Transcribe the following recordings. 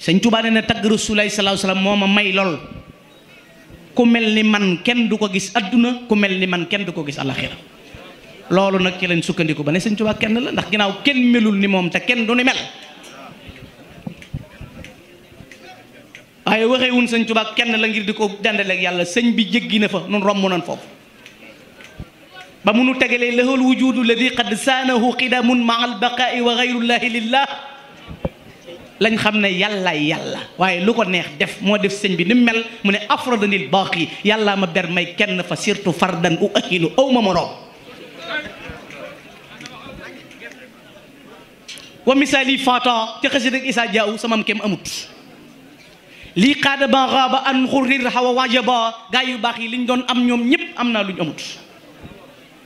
sëñ Tuubaa nee na tagg Rasulullaahi sallallaahu alayhi wa sallam moo ma may lool ku mel ni man kenn du ko gis adduna ku mel ni man kenn du ko gis alaxira loolu nag ci lañ sukkandiku ba ne sëñ Tuubaa kenn la ndax ginnaaw kenn melul ni moom te kenn du ni mel waaye waxee wuñ sëñ Tuubaa kenn la ngir di ko dendaleeg yàlla sëñ bi jéggi na fa nun romb nan foofu ba munu tegalee lahul wujudu alladi qad saanahu qidamun maa albaqaai wa gayrullahi lillah lañ xam ne yàllaay yàlla waaye lu ko neex def moo def sëñ bi ni mel mu ne afradanil baaqi yàllaa ma ber may kenn fa surtout fardan u ahinu aw ma moroom wa misaali fata ci xësi rek isaa jaaw samam kem amut lii xaada ba xaaba an xurir xawa wajaba gaa yu baax yi liñ doon am ñoom ñëpp am naa luñ amut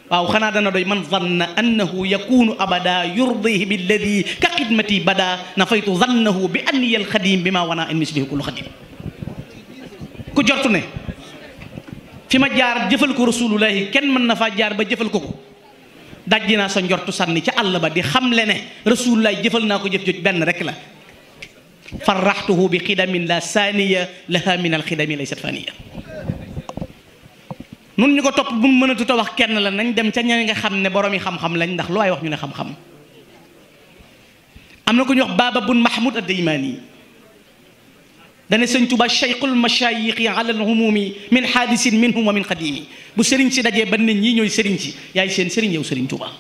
waaw xanaa dana doy man zanna annahu yakunu abada yurdihi billadi ka xidmati bada nafaytu zannahu bi anniya alxadim bi ma wana an mislihi kullu xadim ku jortu ne fi ma jaar jëfal ko rasulullahi kenn mën na faa jaar ba jëfal ko dajji naa sa njortu sànni ca àll ba di xamle ne rasulullahi jëfal naa ko jëf joj benn rek la farraxtuhu bi xidamin la saaniya laha min alxidami laysat faniya nun ñu ko topp bu mu mënatut a wax kenn la nañ dem ca ña nga xam ne borom yi xam-xam lañ ndax lu waay wax ñu ne xam-xam am na ko ñu wax Baaba bun Mahmoud ad-Daymaani dane sëñ Tuubaa cheikhul machayiqi ala al-humumi min haadisin minhum wa min qadimi bu sëriñ si dajee ba nit ñi ñooy sëriñ si yaay seen sëriñ yow sëriñ Tuubaa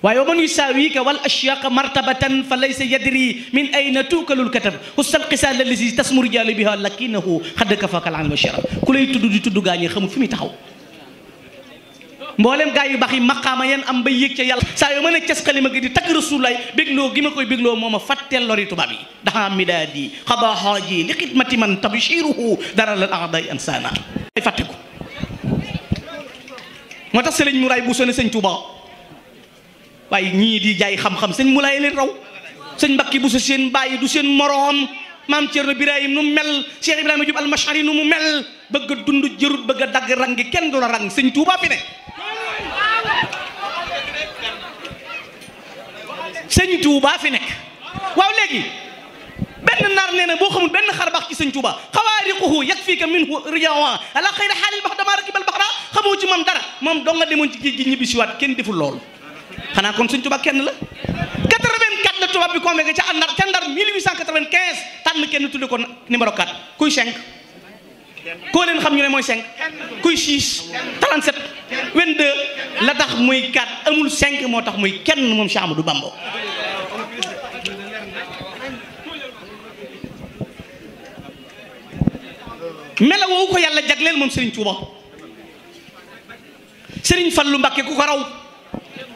waaye wa man yusaawika wal ashyaqa martabatan fa laysa yadri min ayna tuukalul katab ustal qisaal allazi tasmu rijaalu biha lakinahu xadd kafaka al ilm wa sharaf ku lay tudd di tudd gaa ñi xamul fi muy taxaw mboolem gaa yu baax yi maqaama yeen am ba yéeg ca yàlla saa yoo mën a cas xalima gi di tagg rasulullaay bégloo gi ma koy bégloo moo ma fàtteel lori tubaab yi daxaa midaadi xada xaaji li xidmati man tabshiruhu dara lal a'daai ansana ay fàtte ko moo tax sëriñ Muraay bu sone sëñ Tuubaa waaye ñii di jaay xam-xam sëñ Mulaay leen raw sëñ Mbakki bu sa seen bàyyi du seen moroom maam Cerno Birahim nu mu mel Cheikh Ibrahima Diop almashari nu mu mel bëgg a dund jërut bëgg a dagg rang gi kenn du la rang sëñ Tuubaa fi ne sëñ Tuubaa fi nekk waaw léegi benn naar nee na boo xamul benn xar baax ci sëñ Tuubaa xawaariquhu yakfika minhu rijawan ala xayri xaalil bax dama rakibal baxra xamoo ci moom dara moom doo nga demoon ci géej gi ñibbi siwaat kenn deful loolu xanaa kon sëñ Tuubaa kenn la 84 la tubaab bi convoqué ca Ndar ca Ndar 1895 tànn kenn tudde ko numéro 4 kuy 5 koo leen xam ñu ne mooy 5 kuy 6 37 22 la tax muy 4 amul 5 moo tax muy kenn moom Cheikh Amadou Bamba mela woowu ko yàlla jagleel moom Serigne Touba Serigne Fallou Mbacké ku ko raw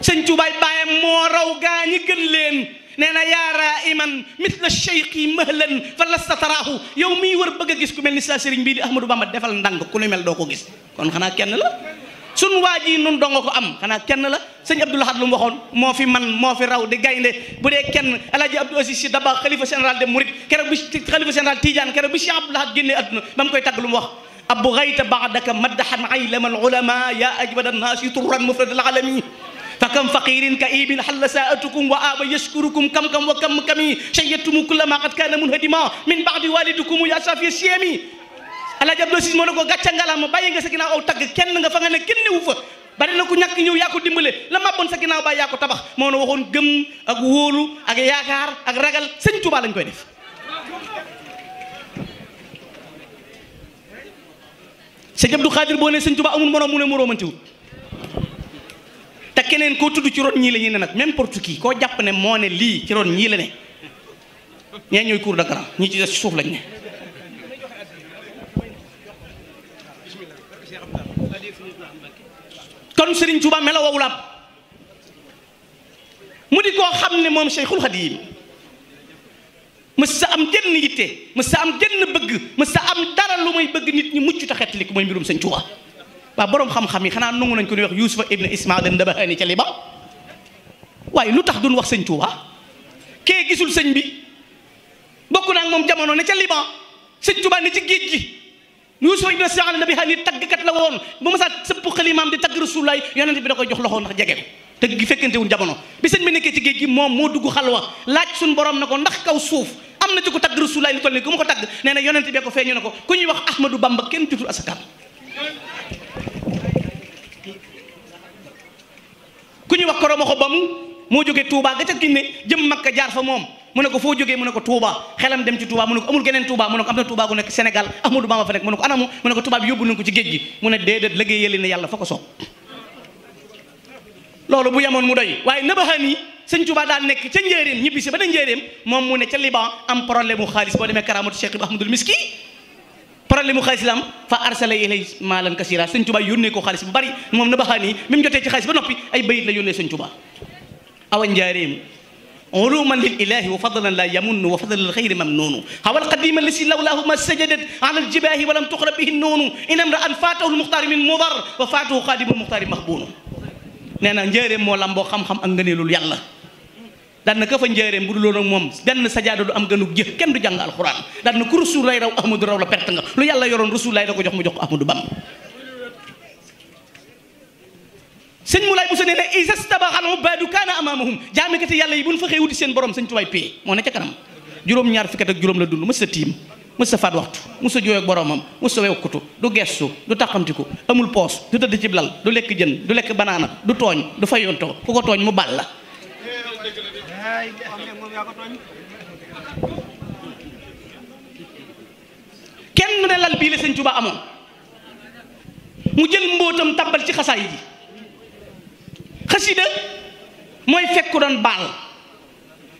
sëñ Tuubaay baayam moo raw gaa ñi gën leen nee na yaaraa iman mithla cheikhi mahlan fa lasta taraahu yow miy wër bëgg a gis ku mel ni sa sëriñ bii di Ahmadou Bamba defal ndànk ku lu mel doo ko gis kon xanaa kenn la sun waa ji nun donga ko am xanaa kenn la sëñ Abdou Lahad lu mu waxoon moo fi man moo fi raw di gaynde bu dee kenn Alaaji Abdou Aziz Sy Dabakh xalifa général de Mouride keroog bi xalifa général Tidiane keroog bi Cheikh Abdou Lahad génnee adduna ba mu koy tagg lu mu wax abu gayta baadaka maddahan aylama al ulama ya ajbada annaasi turran mufrad al alami فكم فقير كئيب حل ساءتكم وآب يشكركم كم وكم كمي شيدتم كل ما قد كان منهدما من بعد والدكم يا شافي الشيمي Alaaji Abdou Aziz moo ne ko gàcca ngalaama bàyyi nga sa ginnaaw aw tagg kenn nga fa nga ne kenn wu fa bari na ku ñàkk ñëw yaa ko dimbale la mabboon sa ginnaaw bàyyi yaa ko tabax moo ne waxoon gëm ak wóolu ak yaakaar ak ragal sëñ Tuubaa lañ koy def sëñ Abdou Khadir boo ne sëñ Tuubaa amul moroom mu ne moroomantiwul te keneen koo tudd ci ron ñii la ñu ne nag n'importe qui koo jàpp ne moo ne lii ci ron ñii la ne ñee ñooy cour de grand ñii ci des suuf lañ ne kon Serigne Touba mela woowu la mu di koo xam ne moom Cheikhul Khadim mës sa am jenn yitte mës sa am jenn bëgg mës sa am dara lu may bëgg nit ñi mucc ta xettali ko mooy mbirum Sëñ Touba waaw boroom xam-xam yi xanaa nangu nañ ko ñuy wax Yuusufa ibn Ismail an-Nabahani ca Liban waaye lu tax duñ wax sëñ Touba kee gisul sëñ bi bokk naa ak moom jamono ne ca Liban sëñ Touba ne ci géej gi Yuusufa ibn Ismail an-Nabahani taggkat la woon ba ma saa sëpp xalimaam di tagg Rasulullaay yonent bi da koy jox loxo ndax jege tëgg gi fekkente wuñ jamono bi sëñ bi nekkee ci géej gi moom moo dugg xalwa laaj suñ borom na ko ndax kaw suuf am na ci ko tagg Rasulullaay lu toll ni ku ma ko tagg nee na yonent bee ko feeñu ne ko ku ñuy wax Ahmadou Bamba kenn jutul asakam ku ñuy wax Koromoxo Bam moo jógee Touba ga ca Ginne jëm Makka jaar fa moom mu ne ko foo jógee mu ne ko Touba xelam dem ci Touba mu ne ko amul geneen Touba mu ne ko am na Touba gu nekk Sénégal Ahmadou Bamba fa nekk mu ne ko anamu mu ne ko tubaab bi yóbbu nañ ko ci géej gi mu ne déedéet liggéeyal ne yàlla fa ko soob loolu bu yemoon mu doy waaye Nabaxani sëñ Touba daan nekk ca njéeréem ñibbi si ba da njéeréem moom mu ne ca Liban am problème mu xaalis boo demee karamatu Cheikh Ahmadul Miski problème mu xaalis la am fa arsala ilay maalan kasira sëñ Touba yónnee ko xaalis bu bari moom Nabaxani mi mu jotee ci xaalis ba noppi ay bayit la yónnee sëñ Touba awa njaareem uluman lil ilahi wa fadlan la yamunnu wa fadlan lil xayri mamnunu hawal qadima lasi lawlahu ma sajadat ala al jibahi wa lam tuxra bihi nunu inam ra an faatahu al muxtaari min mudar wa faatahu xaadimu al muxtaari maxbuunu nee na njaareem moo lamboo xam-xam ak ngëneelul yàlla daan na ka fa njaareem bu dul loolu ak moom benn sajaada du am gënug jëf kenn du jàng alquran daan na ku rasul lay raw ahmadu raw la perte nga lu yàlla yoroon rasul lay da ko jox mu jox ko ahmadu bam sëñ Moulay Bousso nee na isastabaxal ubaadu kaana amaamahum jaamikati yàlla yi bu ñu fa xëy wuti seen borom sëñ tubaay pay moo ne ca kanam juróom-ñaar fukki at ak juróom la dund mës sa tiim mës sa faat waxtu mës sa jooy ak boromam mës sa wewkutu du gestu du tàqamtiku amul poos du tëdd ci lal du lekk jën du lekk banaana du tooñ du fayontoo ku ko tooñ mu bal la kenn ne lal bii la sëñ Tuubaa amoon mu jël mbóotam tàbbal ci xasaay ji xasida mooy fekk ku doon baal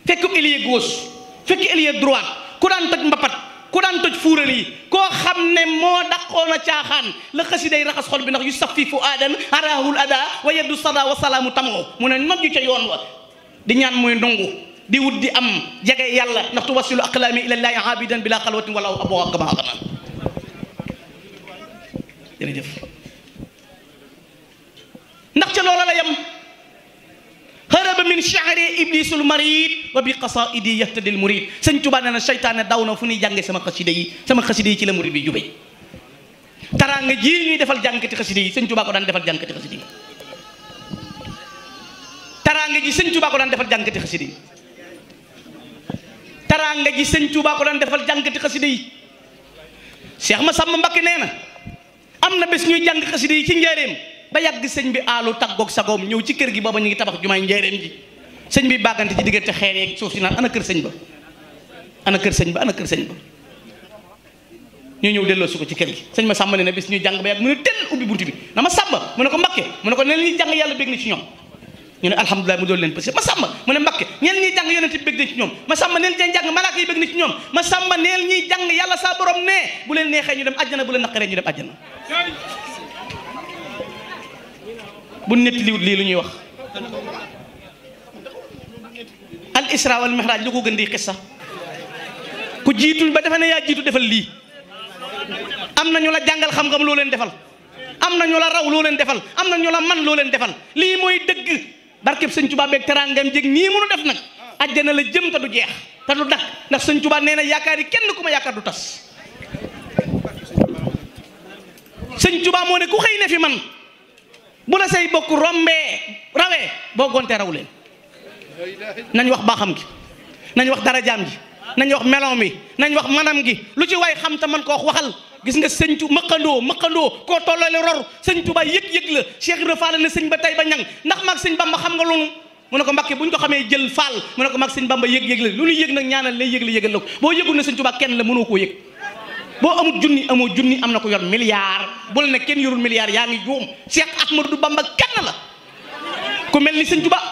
fekk ailier gauche fekk ailier droite ku daan toj mbapat ku daan toj fuural yi koo xam ne moo daqoon a caaxaan la xasiday raxas xol bi ndax yu saf fi fu aadan arahul ada wa yeddu sada wa salaamu tamoo mu ne nojju ca yoon wa di ñaan muy ndungu di wut di am jege yàlla ndax tuwasilu aqlaami ilallaahi aabidan bila xalwatin wala aboo kama xana jërëjëf ndax ca loola la yem haraba min shi'ri iblisul marid wa bi qasaidi yahtadil murid sëñ Tuubaa nee na seytaane daw na fu ñuy jànge sama xasida yi ci la murid bi jube taraanga ji ñuy defal jàngkati xasida yi sëñ Tuubaa ko daan defal jàngkati xasida yi taraanga ji sëñ Tuubaa ko daan defal jàngkati xasida yi taraanga ji sëñ Tuubaa ko daan defal jàngkati xasida yi Cheikh Massamba Mbacké nee na am na bés ñuy jàng xasida yi ci njaareem ba yàgg sëñ bi aalu tàggoog sagoom ñëw ci kër gi booba ñu ngi tabax jumaay njaareem ji sëñ bi bàggante ci diggante xeer yeeg suuf si naan ana kër sëñ ba ana kër sëñ ba ana kër sëñ ba ñu ñëw delloo si ko ci kër gi sëñ Massamba ne na bis ñuy jàng ba yàgg mu ne tel ubbi bunt bi na Massamba mu ne ko Mbacké mu ne ko neen ñuy jàng yàlla bég na ci ñoom ñu ne alhamdulilah mu doon leen parce que Massamba mu ne Mbacké ñeen ñuy jàng yonent bi bég na ci ñoom Massamba neel ñuy jàng malaaka yi bég na ci ñoom Massamba neel ñuy jàng yàlla saa borom ne bu leen neexee ñu dem àjjana bu leen naqaree ñu dem àjjana bu netti liwut lii lu ñuy wax al isra wal mihraj lu ko gën di xissa ku jiitul ba defe ne yaa jiitu defal lii am na ñu la jàngal xam-xam loo leen defal am na ñu la raw loo leen defal am na ñu la man loo leen defal lii mooy dëgg barkeb sëñ Tuubaa beeg teraangam jég nii mënu def nag àjjana la jëm te du jeex te du dakk ndax sëñ Tuubaa nee na yaakaar yi kenn ku ma yaakaar du tas sëñ Tuubaa moo ne ku xëy ne fi man bu la say bokk rombee rawee boo gontee raw leen nañ wax baaxam gi nañ wax darajaam gi nañ wax meloom mi nañ wax manam gi lu ci waay xam te man ko wax waxal gis nga sëñ tu maqandoo koo tolloole ror sëñ Tuubaa yëg-yëg la Cheikh Ibra Fall ne sëñ ba tay ba ñang ndax maag sëñ Bamba xam nga loolu mu ne ko Mbacké bu ñu ko xamee jël Fall mu ne ko maag sëñ Bamba yëg-yëg la lu ñu yëg nag ñaanal lay yëg la yëgal la ko boo yëgul ne sëñ Tuubaa kenn la mënoo koo yëg boo amul junni amoo junni am na ko yor milliard bul ne kenn yorul milliard yaa ngi juum Cheikh Ahmadou Bamba kenn la ku mel ni sëñ Tuubaa